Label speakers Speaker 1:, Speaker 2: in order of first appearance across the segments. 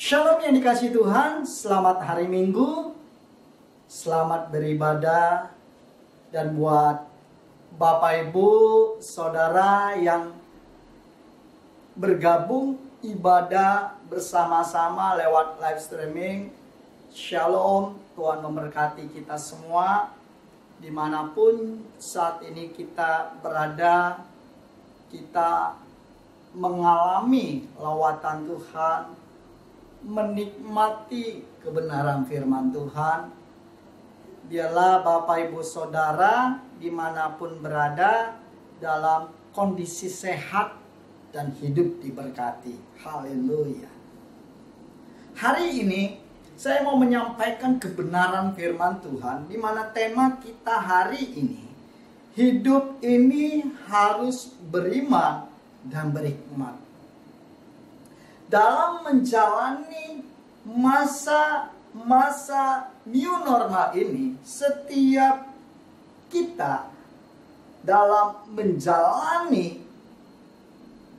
Speaker 1: Shalom yang dikasihi Tuhan, selamat hari Minggu, selamat beribadah, dan buat Bapak Ibu, Saudara yang bergabung ibadah bersama-sama lewat live streaming, Shalom, Tuhan memberkati kita semua, dimanapun saat ini kita berada, kita mengalami lawatan Tuhan, menikmati kebenaran firman Tuhan. Biarlah Bapak Ibu Saudara dimanapun berada dalam kondisi sehat dan hidup diberkati. Haleluya. Hari ini saya mau menyampaikan kebenaran firman Tuhan, di mana tema kita hari ini, hidup ini harus beriman dan berhikmat. Dalam menjalani masa new normal ini, setiap kita dalam menjalani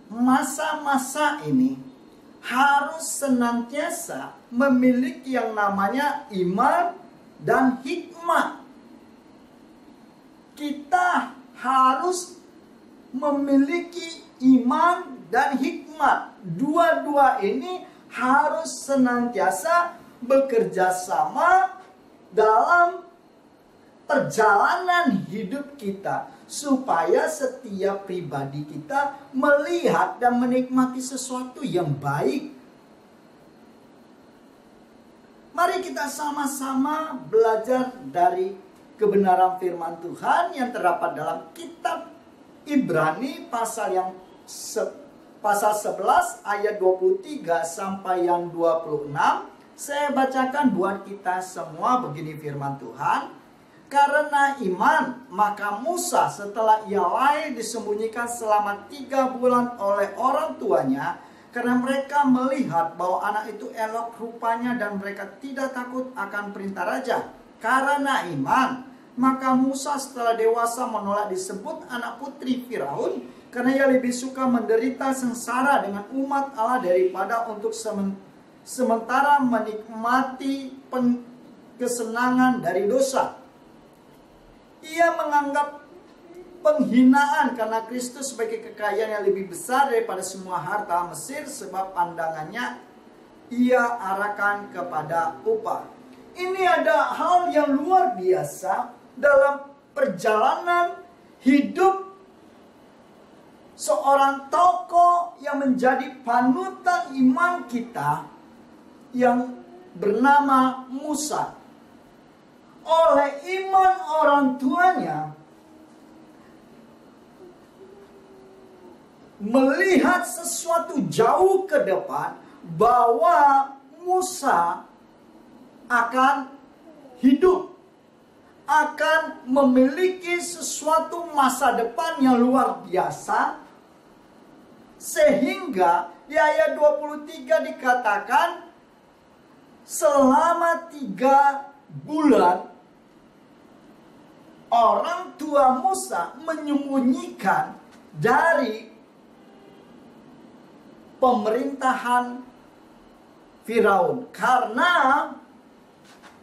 Speaker 1: masa-masa ini harus senantiasa memiliki yang namanya iman dan hikmat. Kita harus memiliki iman dan hikmat. Dua-dua ini harus senantiasa bekerja sama dalam perjalanan hidup kita, supaya setiap pribadi kita melihat dan menikmati sesuatu yang baik. Mari kita sama-sama belajar dari kebenaran firman Tuhan yang terdapat dalam kitab Ibrani pasal 11 ayat 23 sampai yang 26. Saya bacakan buat kita semua, begini firman Tuhan. Karena iman, maka Musa setelah ia lahir disembunyikan selama 3 bulan oleh orang tuanya, karena mereka melihat bahwa anak itu elok rupanya dan mereka tidak takut akan perintah raja. Karena iman, maka Musa setelah dewasa menolak disebut anak putri Firaun, karena ia lebih suka menderita sengsara dengan umat Allah daripada untuk sementara menikmati kesenangan dari dosa. Ia menganggap penghinaan karena Kristus sebagai kekayaan yang lebih besar daripada semua harta Mesir, sebab pandangannya ia arahkan kepada upah. Ini ada hal yang luar biasa dalam perjalanan hidup seorang tokoh yang menjadi panutan iman kita yang bernama Musa. Oleh iman orang tuanya, melihat sesuatu jauh ke depan, bahwa Musa akan hidup, akan memiliki sesuatu masa depan yang luar biasa. Sehingga di ayat 23 dikatakan, selama 3 bulan orang tua Musa menyembunyikan dari pemerintahan Firaun, karena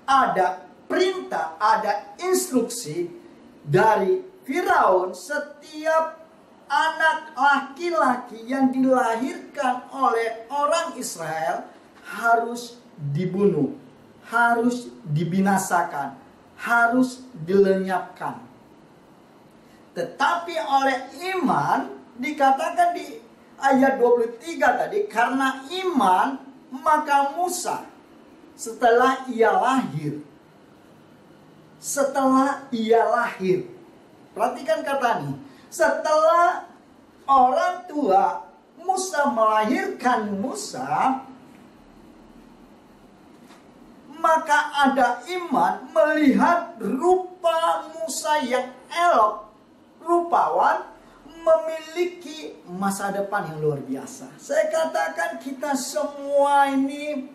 Speaker 1: ada perintah, ada instruksi dari Firaun, setiap anak laki-laki yang dilahirkan oleh orang Israel harus dibunuh, harus dibinasakan, harus dilenyapkan. Tetapi oleh iman, dikatakan di ayat 23 tadi, karena iman maka Musa setelah ia lahir, perhatikan kata ini, setelah orang tua Musa melahirkan Musa, maka ada iman melihat rupa Musa yang elok, rupawan, memiliki masa depan yang luar biasa. Saya katakan kita semua ini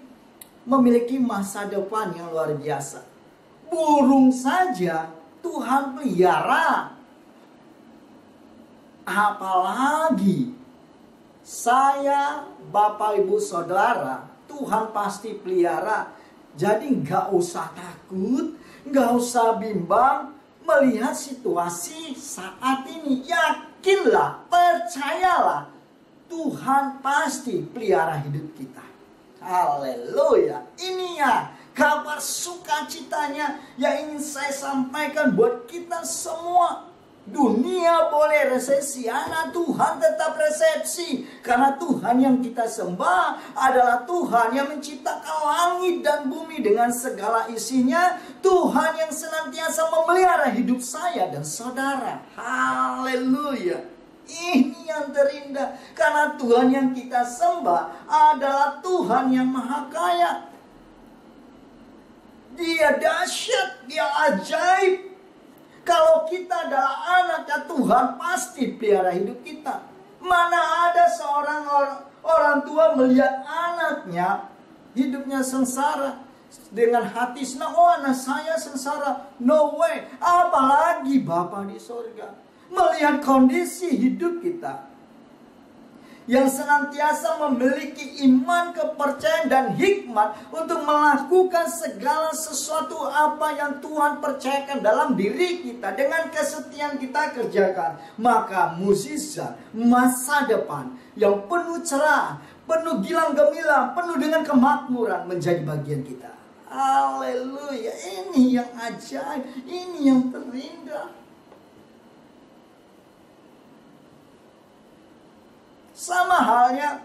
Speaker 1: memiliki masa depan yang luar biasa. Burung saja Tuhan pelihara, apalagi saya, Bapak Ibu Saudara, Tuhan pasti pelihara. Jadi nggak usah takut, nggak usah bimbang melihat situasi saat ini. Yakinlah, percayalah, Tuhan pasti pelihara hidup kita. Haleluya. Ini ya kabar sukacitanya yang ingin saya sampaikan buat kita semua. Dunia boleh resesi, anak Tuhan tetap resepsi. Karena Tuhan yang kita sembah adalah Tuhan yang menciptakan langit dan bumi dengan segala isinya. Tuhan yang senantiasa memelihara hidup saya dan saudara. Haleluya. Ini yang terindah. Karena Tuhan yang kita sembah adalah Tuhan yang maha kaya. Dia dahsyat, dia ajaib. Kalau kita adalah anak Tuhan, pasti pelihara hidup kita. Mana ada seorang orang tua melihat anaknya hidupnya sengsara dengan hati senang. Oh, anak saya sengsara. No way. Apalagi Bapa di sorga melihat kondisi hidup kita yang senantiasa memiliki iman, kepercayaan, dan hikmat untuk melakukan segala sesuatu apa yang Tuhan percayakan dalam diri kita. Dengan kesetiaan kita kerjakan, maka mukjizat masa depan yang penuh cerah, penuh gilang gemilang, penuh dengan kemakmuran menjadi bagian kita. Haleluya. Ini yang ajaib, ini yang terindah. Sama halnya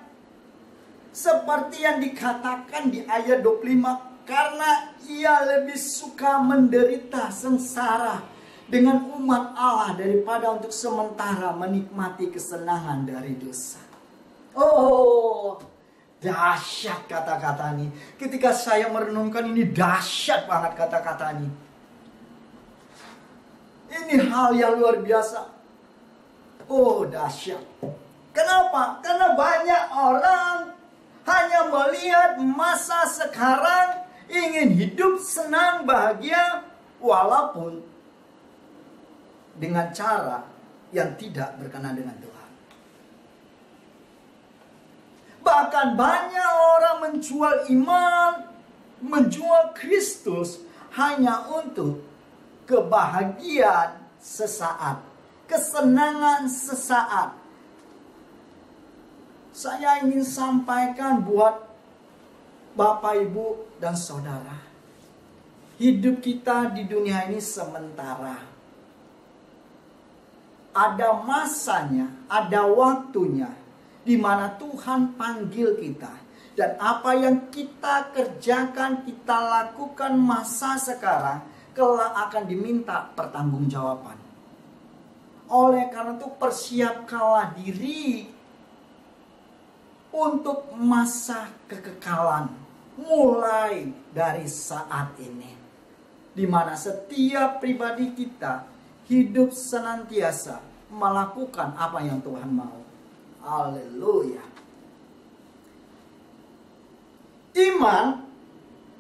Speaker 1: seperti yang dikatakan di ayat 25. Karena ia lebih suka menderita sengsara dengan umat Allah daripada untuk sementara menikmati kesenangan dari dosa. Oh, dahsyat kata-kata ini. Ketika saya merenungkan ini, dahsyat banget kata-kata ini. Ini hal yang luar biasa. Oh, dahsyat. Kenapa? Karena banyak orang hanya melihat masa sekarang, ingin hidup senang, bahagia, walaupun dengan cara yang tidak berkenan dengan Tuhan. Bahkan banyak orang menjual iman, menjual Kristus hanya untuk kebahagiaan sesaat, kesenangan sesaat. Saya ingin sampaikan buat Bapak, Ibu, dan Saudara. Hidup kita di dunia ini sementara. Ada masanya, ada waktunya, di mana Tuhan panggil kita. Dan apa yang kita kerjakan, kita lakukan masa sekarang, kelak akan diminta pertanggungjawaban. Oleh karena itu persiapkanlah diri untuk masa kekekalan mulai dari saat ini, di mana setiap pribadi kita hidup senantiasa melakukan apa yang Tuhan mau. Haleluya. Iman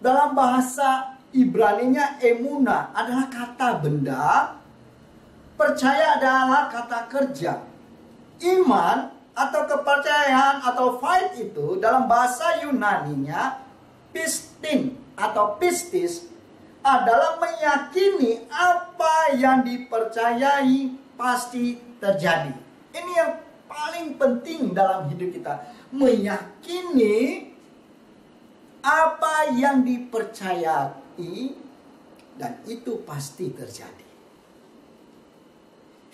Speaker 1: dalam bahasa Ibrani-nya emunah adalah kata benda, percaya adalah kata kerja. Iman atau kepercayaan atau faith itu dalam bahasa Yunani-nya pistin atau pistis adalah meyakini apa yang dipercayai pasti terjadi. Ini yang paling penting dalam hidup kita. Meyakini apa yang dipercayai dan itu pasti terjadi.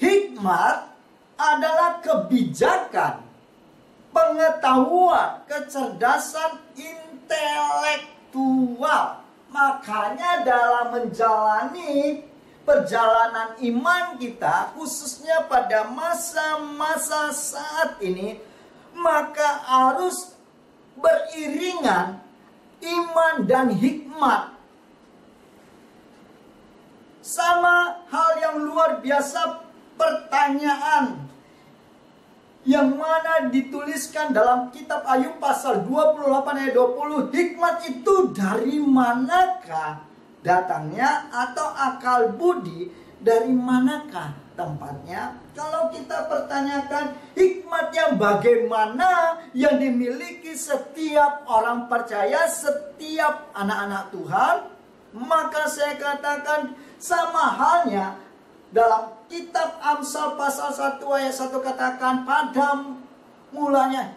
Speaker 1: Hikmat adalah kebijakan, pengetahuan, kecerdasan intelektual. Makanya dalam menjalani perjalanan iman kita, khususnya pada masa-masa saat ini, maka harus beriringan iman dan hikmat. Sama hal yang luar biasa, pertanyaan yang mana dituliskan dalam kitab Ayub pasal 28 ayat 20. Hikmat itu dari manakah datangnya, atau akal budi dari manakah tempatnya kalau kita pertanyakan hikmat yang bagaimana yang dimiliki setiap orang percaya, setiap anak-anak Tuhan. Maka saya katakan sama halnya dalam kitab Amsal pasal 1 ayat 1 katakan, pada mulanya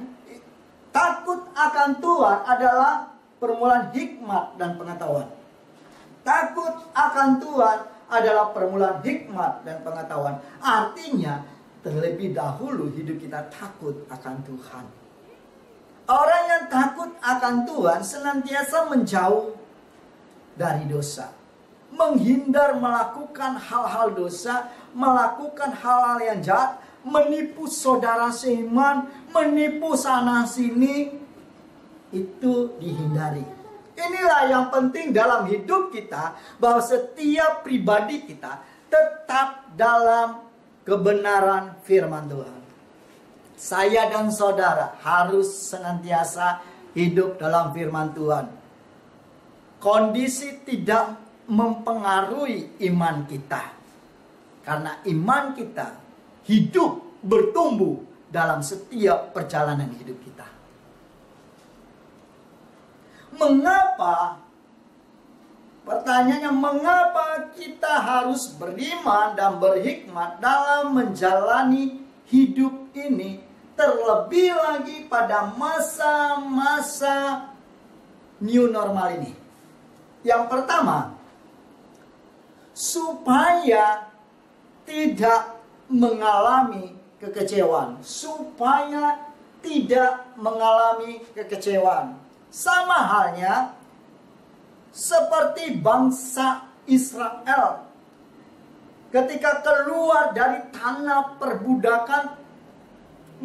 Speaker 1: takut akan Tuhan adalah permulaan hikmat dan pengetahuan. Takut akan Tuhan adalah permulaan hikmat dan pengetahuan. Artinya terlebih dahulu hidup kita takut akan Tuhan. Orang yang takut akan Tuhan senantiasa menjauh dari dosa, menghindar melakukan hal-hal dosa, melakukan hal-hal yang jahat, menipu saudara seiman, menipu sana sini, itu dihindari. Inilah yang penting dalam hidup kita, bahwa setiap pribadi kita tetap dalam kebenaran firman Tuhan. Saya dan saudara harus senantiasa hidup dalam firman Tuhan. Kondisi tidak mempengaruhi iman kita, karena iman kita hidup bertumbuh dalam setiap perjalanan hidup kita. Mengapa? Pertanyaannya, mengapa kita harus beriman dan berhikmat dalam menjalani hidup ini, terlebih lagi pada masa-masa new normal ini? Yang pertama, supaya tidak mengalami kekecewaan. Supaya tidak mengalami kekecewaan. Sama halnya seperti bangsa Israel ketika keluar dari tanah perbudakan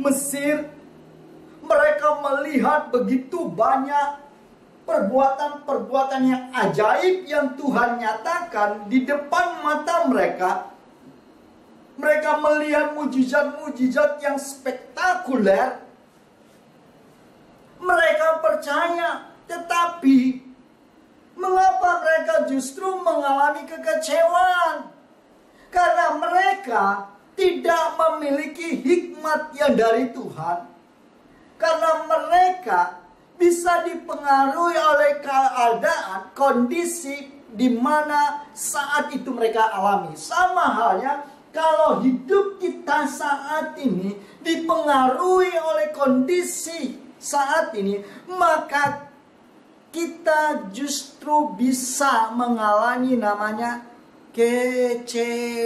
Speaker 1: Mesir. Mereka melihat begitu banyak perbuatan-perbuatan yang ajaib yang Tuhan nyatakan di depan mata mereka. Mereka melihat mujizat-mujizat yang spektakuler. Mereka percaya, tetapi mengapa mereka justru mengalami kekecewaan? Karena mereka tidak memiliki hikmat yang dari Tuhan. Karena mereka bisa dipengaruhi oleh keadaan, kondisi di mana saat itu mereka alami. Sama halnya kalau hidup kita saat ini dipengaruhi oleh kondisi saat ini, maka kita justru bisa mengalami namanya kecewa.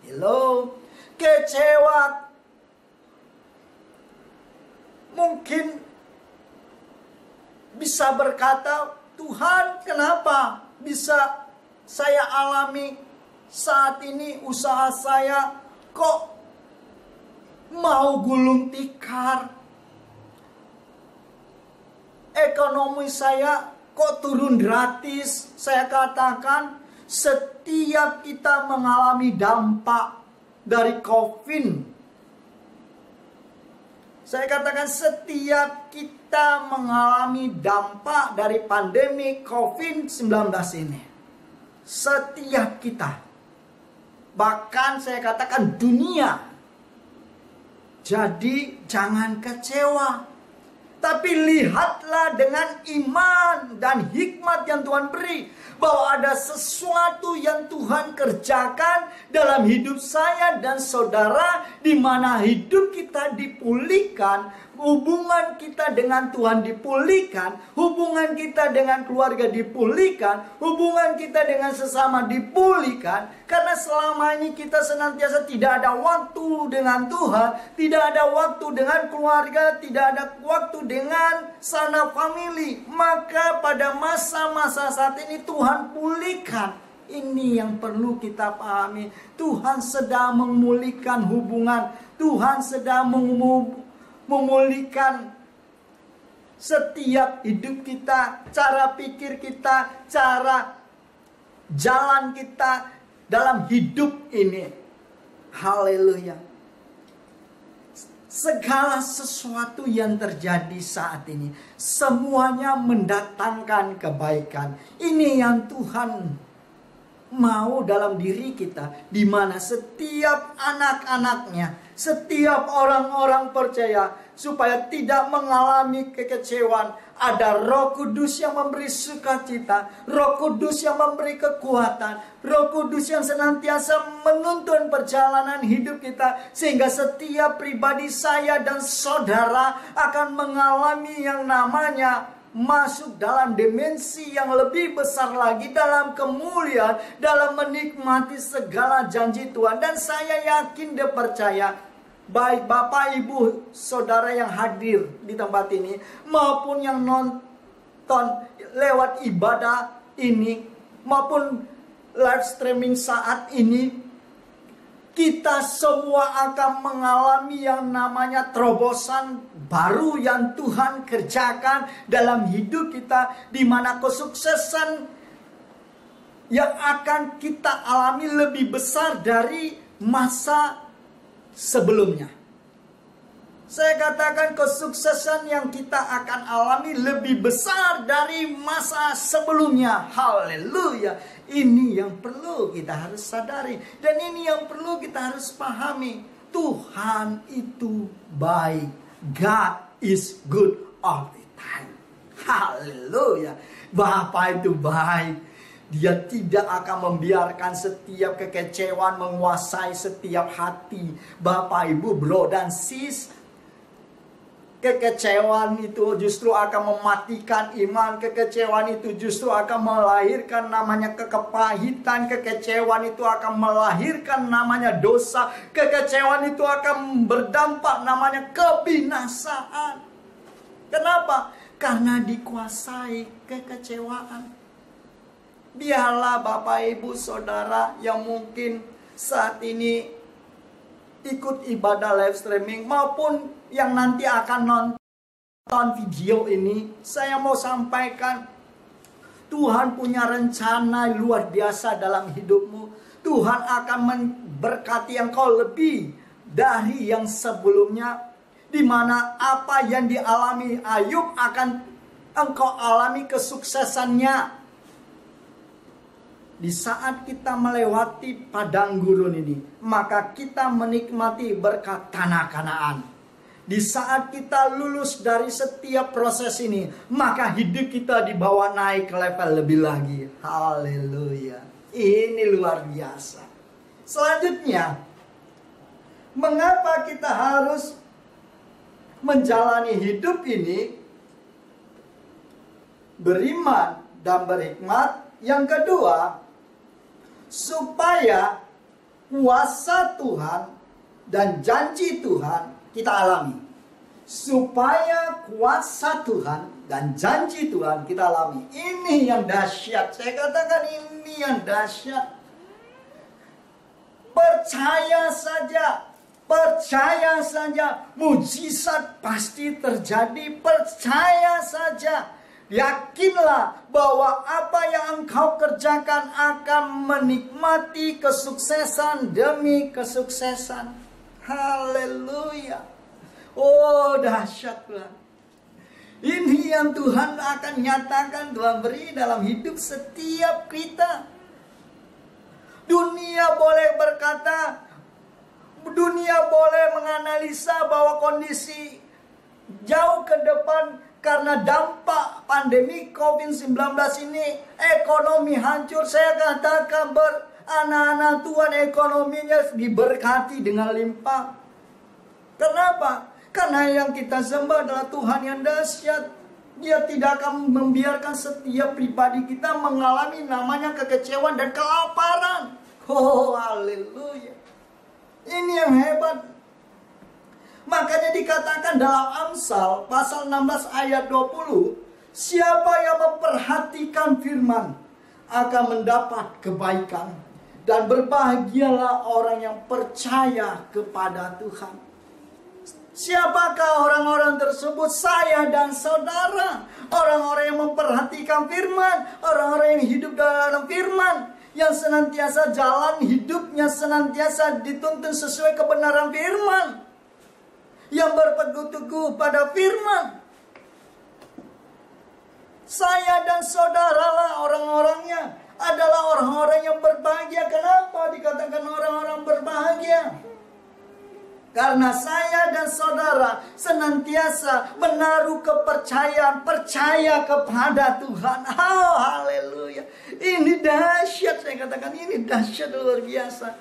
Speaker 1: Hello, kecewa. Mungkin bisa berkata, Tuhan, kenapa bisa saya alami saat ini, usaha saya kok mau gulung tikar, ekonomi saya kok turun gratis? Saya katakan, setiap kita mengalami dampak dari COVID. Saya katakan setiap kita mengalami dampak dari pandemi COVID-19 ini. Setiap kita. Bahkan saya katakan dunia. Jadi jangan kecewa. Tapi lihatlah dengan iman dan hikmat yang Tuhan beri, bahwa ada sesuatu yang Tuhan kerjakan dalam hidup saya dan saudara, di mana hidup kita dipulihkan, hubungan kita dengan Tuhan dipulihkan, hubungan kita dengan keluarga dipulihkan, hubungan kita dengan sesama dipulihkan. Karena selama ini kita senantiasa tidak ada waktu dengan Tuhan, tidak ada waktu dengan keluarga, tidak ada waktu dengan sanak famili. Maka pada masa-masa saat ini Tuhan pulihkan. Ini yang perlu kita pahami. Tuhan sedang memulihkan hubungan. Tuhan sedang memulihkan setiap hidup kita, cara pikir kita, cara jalan kita dalam hidup ini. Haleluya. Segala sesuatu yang terjadi saat ini, semuanya mendatangkan kebaikan. Ini yang Tuhan mau dalam diri kita, di mana setiap anak-anaknya, setiap orang-orang percaya, supaya tidak mengalami kekecewaan. Ada Roh Kudus yang memberi sukacita, Roh Kudus yang memberi kekuatan, Roh Kudus yang senantiasa menuntun perjalanan hidup kita, sehingga setiap pribadi saya dan saudara akan mengalami yang namanya masuk dalam dimensi yang lebih besar lagi, dalam kemuliaan, dalam menikmati segala janji Tuhan. Dan saya yakin dan percaya, baik Bapak Ibu Saudara yang hadir di tempat ini maupun yang nonton lewat ibadah ini maupun live streaming saat ini, kita semua akan mengalami yang namanya terobosan baru yang Tuhan kerjakan dalam hidup kita, di mana kesuksesan yang akan kita alami lebih besar dari masa sebelumnya. Saya katakan kesuksesan yang kita akan alami lebih besar dari masa sebelumnya. Haleluya. Ini yang perlu kita harus sadari. Dan ini yang perlu kita harus pahami. Tuhan itu baik. God is good all the time. Haleluya. Bapa itu baik. Dia tidak akan membiarkan setiap kekecewaan menguasai setiap hati. Bapak, Ibu, bro, dan sis, kekecewaan itu justru akan mematikan iman. Kekecewaan itu justru akan melahirkan namanya kepahitan. Kekecewaan itu akan melahirkan namanya dosa. Kekecewaan itu akan berdampak namanya kebinasaan. Kenapa? Karena dikuasai kekecewaan. Biarlah Bapak Ibu Saudara yang mungkin saat ini ikut ibadah live streaming maupun yang nanti akan nonton video ini, saya mau sampaikan, Tuhan punya rencana luar biasa dalam hidupmu. Tuhan akan memberkati engkau lebih dari yang sebelumnya, di mana apa yang dialami Ayub akan engkau alami kesuksesannya. Di saat kita melewati padang gurun ini, maka kita menikmati berkat tanah Kanaan. Di saat kita lulus dari setiap proses ini, maka hidup kita dibawa naik ke level lebih lagi. Haleluya. Ini luar biasa. Selanjutnya, mengapa kita harus menjalani hidup ini beriman dan berhikmat? Yang kedua, supaya kuasa Tuhan dan janji Tuhan kita alami. Supaya kuasa Tuhan dan janji Tuhan kita alami. Ini yang dahsyat. Saya katakan ini yang dahsyat. Percaya saja. Percaya saja. Mujizat pasti terjadi. Percaya saja. Yakinlah bahwa apa yang engkau kerjakan akan menikmati kesuksesan demi kesuksesan. Haleluya. Oh, dahsyatlah. Ini yang Tuhan akan nyatakan, Tuhan beri dalam hidup setiap kita. Dunia boleh berkata, dunia boleh menganalisa bahwa kondisi jauh ke depan karena dampak pandemi COVID-19 ini, ekonomi hancur. Saya katakan anak-anak Tuhan ekonominya diberkati dengan limpah. Kenapa? Karena yang kita sembah adalah Tuhan yang dahsyat. Dia tidak akan membiarkan setiap pribadi kita mengalami namanya kekecewaan dan kelaparan. Oh, haleluya. Ini yang hebat. Makanya dikatakan dalam Amsal pasal 16 ayat 20, siapa yang memperhatikan firman akan mendapat kebaikan, dan berbahagialah orang yang percaya kepada Tuhan. Siapakah orang-orang tersebut? Saya dan saudara. Orang-orang yang memperhatikan firman, orang-orang yang hidup dalam firman, yang senantiasa jalan hidupnya senantiasa dituntun sesuai kebenaran firman, yang berpegang teguh pada firman. Saya dan saudara lah orang-orangnya adalah orang-orang yang berbahagia. Kenapa dikatakan orang-orang berbahagia? Karena saya dan saudara senantiasa menaruh kepercayaan, percaya kepada Tuhan. Oh, haleluya. Ini dahsyat, saya katakan ini dahsyat luar biasa.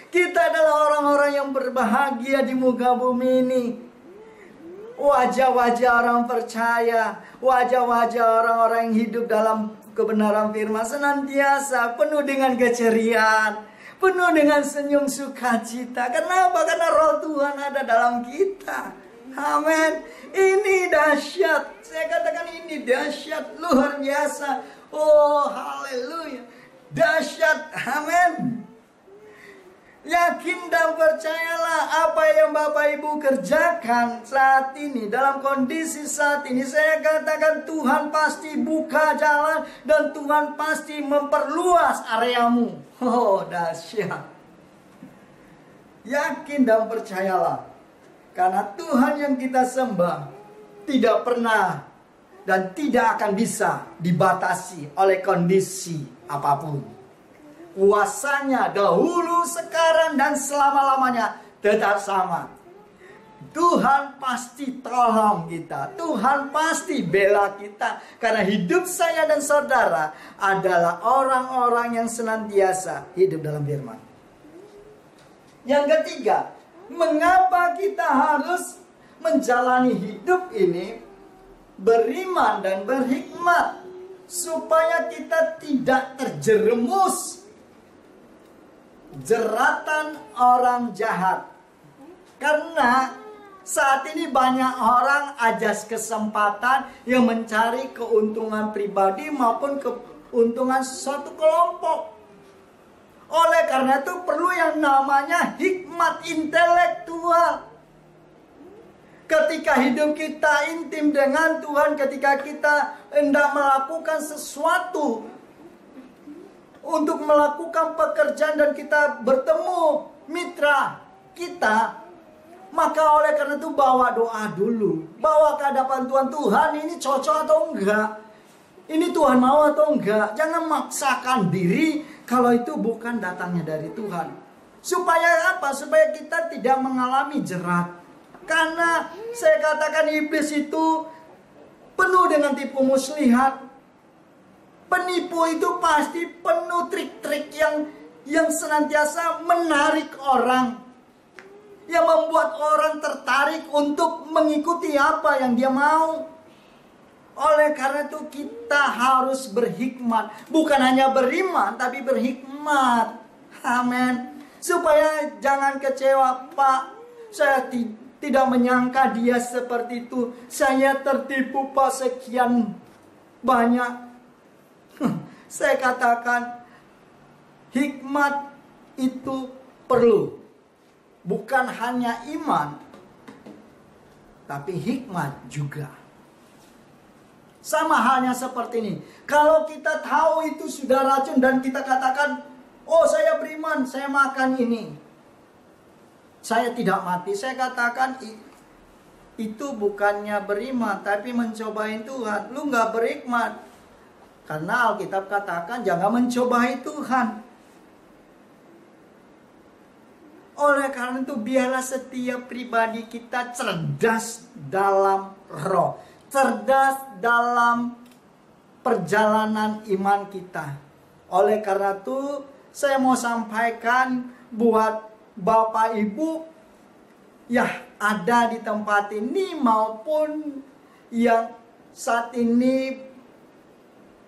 Speaker 1: Kita adalah orang-orang yang berbahagia di muka bumi ini. Wajah-wajah orang percaya, wajah-wajah orang-orang yang hidup dalam kebenaran firman senantiasa penuh dengan keceriaan, penuh dengan senyum sukacita. Kenapa? Karena roh Tuhan ada dalam kita. Amin. Ini dahsyat. Saya katakan ini dahsyat luar biasa. Oh, haleluya. Dahsyat. Amin. Yakin dan percayalah apa yang Bapak Ibu kerjakan saat ini, dalam kondisi saat ini. Saya katakan Tuhan pasti buka jalan dan Tuhan pasti memperluas areamu. Oh, dahsyat. Yakin dan percayalah, karena Tuhan yang kita sembah tidak pernah dan tidak akan bisa dibatasi oleh kondisi apapun. Kuasanya dahulu, sekarang, dan selama-lamanya tetap sama. Tuhan pasti tolong kita. Tuhan pasti bela kita. Karena hidup saya dan saudara adalah orang-orang yang senantiasa hidup dalam firman. Yang ketiga, mengapa kita harus menjalani hidup ini beriman dan berhikmat, supaya kita tidak terjerumus jeratan orang jahat. Karena saat ini banyak orang ajas kesempatan yang mencari keuntungan pribadi maupun keuntungan suatu kelompok. Oleh karena itu perlu yang namanya hikmat intelektual. Ketika hidup kita intim dengan Tuhan, ketika kita hendak melakukan sesuatu, untuk melakukan pekerjaan dan kita bertemu mitra kita, maka oleh karena itu bawa doa dulu. Bawa ke hadapan Tuhan. Tuhan, ini cocok atau enggak? Ini Tuhan mau atau enggak? Jangan maksakan diri kalau itu bukan datangnya dari Tuhan. Supaya apa? Supaya kita tidak mengalami jerat. Karena saya katakan iblis itu penuh dengan tipu muslihat. Penipu itu pasti penuh trik-trik yang senantiasa menarik orang, yang membuat orang tertarik untuk mengikuti apa yang dia mau. Oleh karena itu kita harus berhikmat. Bukan hanya beriman, tapi berhikmat. Amin. Supaya jangan kecewa, Pak. Saya tidak menyangka dia seperti itu. Saya tertipu, Pak, sekian banyak. Saya katakan hikmat itu perlu. Bukan hanya iman, tapi hikmat juga. Sama halnya seperti ini. Kalau kita tahu itu sudah racun dan kita katakan, oh saya beriman, saya makan ini, saya tidak mati. Saya katakan itu bukannya beriman, tapi mencobain Tuhan. Lu gak berhikmat. Karena Alkitab katakan jangan mencobai Tuhan. Oleh karena itu biarlah setiap pribadi kita cerdas dalam roh. Cerdas dalam perjalanan iman kita. Oleh karena itu saya mau sampaikan buat Bapak Ibu ya ada di tempat ini maupun yang saat ini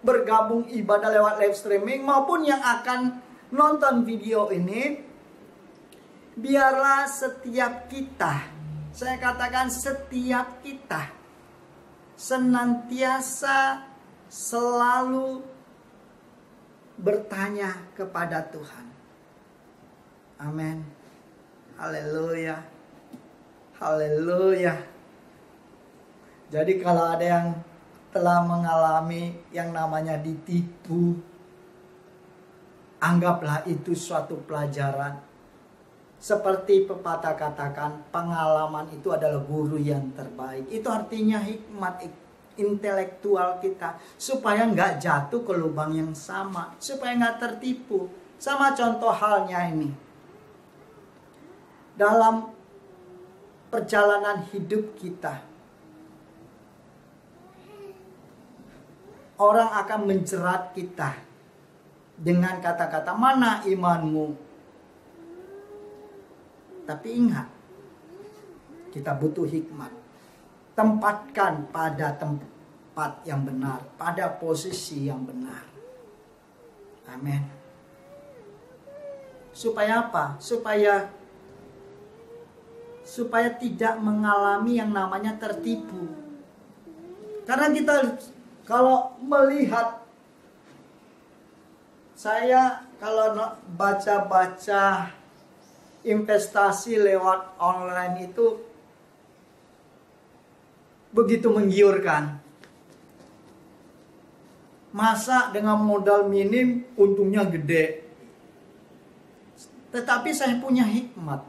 Speaker 1: bergabung ibadah lewat live streaming maupun yang akan nonton video ini, biarlah setiap kita, saya katakan setiap kita senantiasa selalu bertanya kepada Tuhan. Amin. Haleluya. Haleluya. Jadi kalau ada yang telah mengalami yang namanya ditipu, anggaplah itu suatu pelajaran. Seperti pepatah katakan, pengalaman itu adalah guru yang terbaik. Itu artinya hikmat intelektual kita, supaya nggak jatuh ke lubang yang sama, supaya nggak tertipu. Sama contoh halnya ini. Dalam perjalanan hidup kita, orang akan menjerat kita dengan kata-kata, mana imanmu? Tapi ingat, kita butuh hikmat. Tempatkan pada tempat yang benar, pada posisi yang benar. Amin. Supaya apa? Supaya tidak mengalami yang namanya tertipu. Karena kita kalau melihat, saya kalau baca-baca investasi lewat online itu begitu menggiurkan. Masa dengan modal minim untungnya gede. Tetapi saya punya hikmat,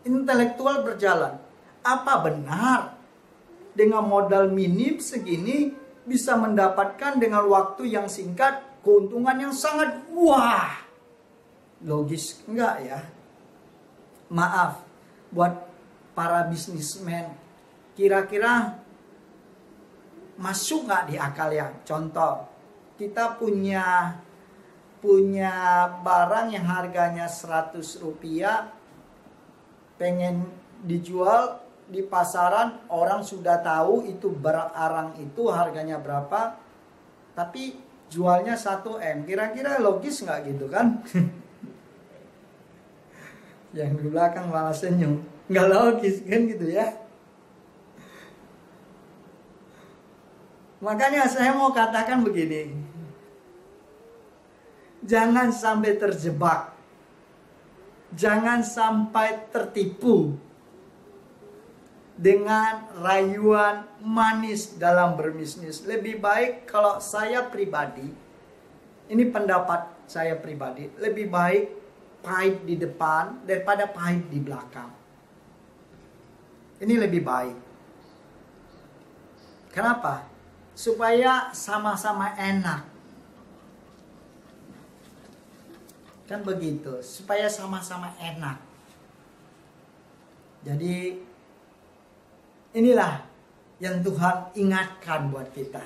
Speaker 1: intelektual berjalan. Apa benar dengan modal minim segini bisa mendapatkan dengan waktu yang singkat keuntungan yang sangat wah? Logis enggak ya? Maaf buat para bisnismen, kira-kira masuk nggak di akal ya? Contoh, kita punya barang yang harganya 100 rupiah, pengen dijual di pasaran, orang sudah tahu itu barang itu harganya berapa, tapi jualnya 1 M. Kira-kira logis nggak gitu kan? Yang di belakang malah senyum. Nggak logis kan gitu ya. Makanya saya mau katakan begini. Jangan sampai terjebak. Jangan sampai tertipu dengan rayuan manis dalam berbisnis. Lebih baik kalau saya pribadi, ini pendapat saya pribadi, lebih baik pahit di depan daripada pahit di belakang. Ini lebih baik. Kenapa? Supaya sama-sama enak. Kan begitu, supaya sama-sama enak. Jadi inilah yang Tuhan ingatkan buat kita.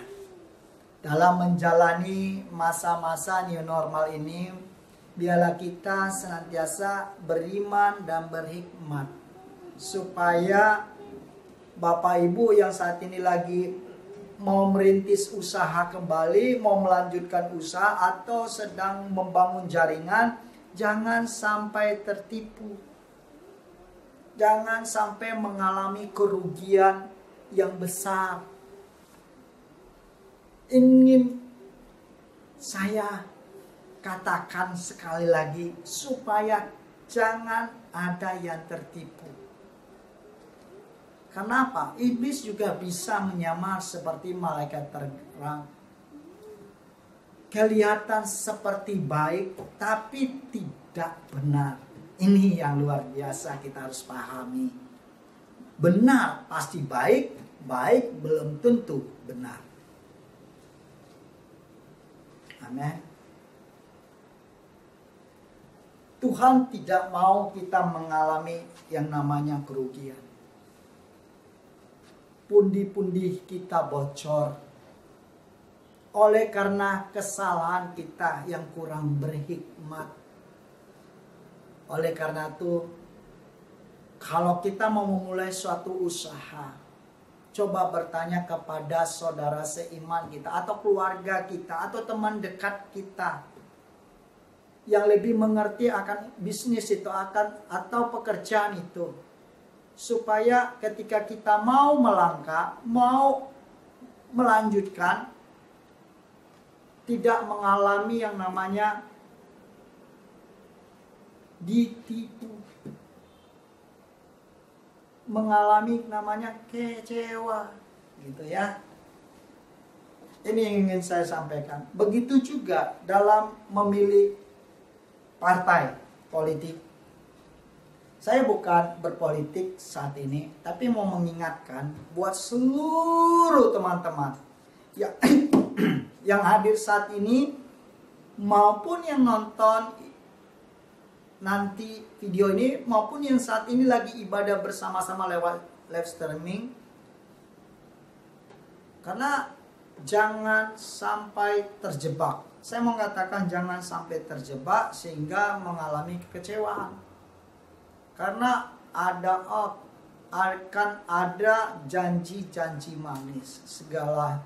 Speaker 1: Dalam menjalani masa-masa new normal ini, biarlah kita senantiasa beriman dan berhikmat. Supaya Bapak Ibu yang saat ini lagi mau merintis usaha kembali, mau melanjutkan usaha atau sedang membangun jaringan, jangan sampai tertipu. Jangan sampai mengalami kerugian yang besar. Ingin saya katakan sekali lagi, supaya jangan ada yang tertipu. Kenapa? Iblis juga bisa menyamar seperti malaikat terang. Kelihatan seperti baik, tapi tidak benar. Ini yang luar biasa kita harus pahami. Benar pasti baik, baik belum tentu benar. Amin. Tuhan tidak mau kita mengalami yang namanya kerugian. Pundi-pundi kita bocor oleh karena kesalahan kita yang kurang berhikmat. Oleh karena itu, kalau kita mau memulai suatu usaha, coba bertanya kepada saudara seiman kita, atau keluarga kita, atau teman dekat kita yang lebih mengerti akan bisnis itu, atau pekerjaan itu, supaya ketika kita mau melangkah, mau melanjutkan, tidak mengalami yang namanya ditipu, mengalami namanya kecewa, gitu ya. Ini yang ingin saya sampaikan. Begitu juga dalam memilih partai politik. Saya bukan berpolitik saat ini, tapi mau mengingatkan buat seluruh teman-teman yang hadir saat ini maupun yang nonton nanti video ini maupun yang saat ini lagi ibadah bersama-sama lewat live streaming. Karena jangan sampai terjebak. Saya mau katakan jangan sampai terjebak sehingga mengalami kekecewaan. Karena akan ada janji-janji manis. Segala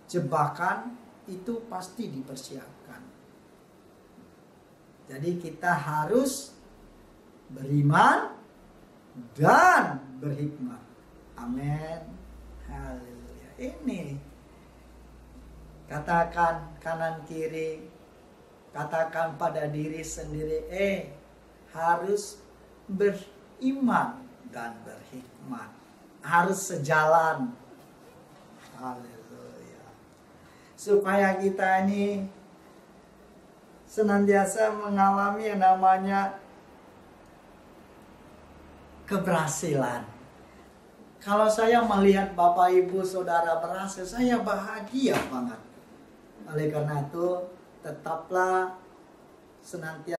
Speaker 1: jebakan itu pasti dipersiapkan. Jadi kita harus beriman dan berhikmat. Amin. Haleluya. Ini katakan kanan kiri, katakan pada diri sendiri, harus beriman dan berhikmat. Harus sejalan. Haleluya. Supaya kita ini senantiasa mengalami yang namanya keberhasilan. Kalau saya melihat Bapak Ibu Saudara berhasil, saya bahagia banget. Oleh karena itu, tetaplah senantiasa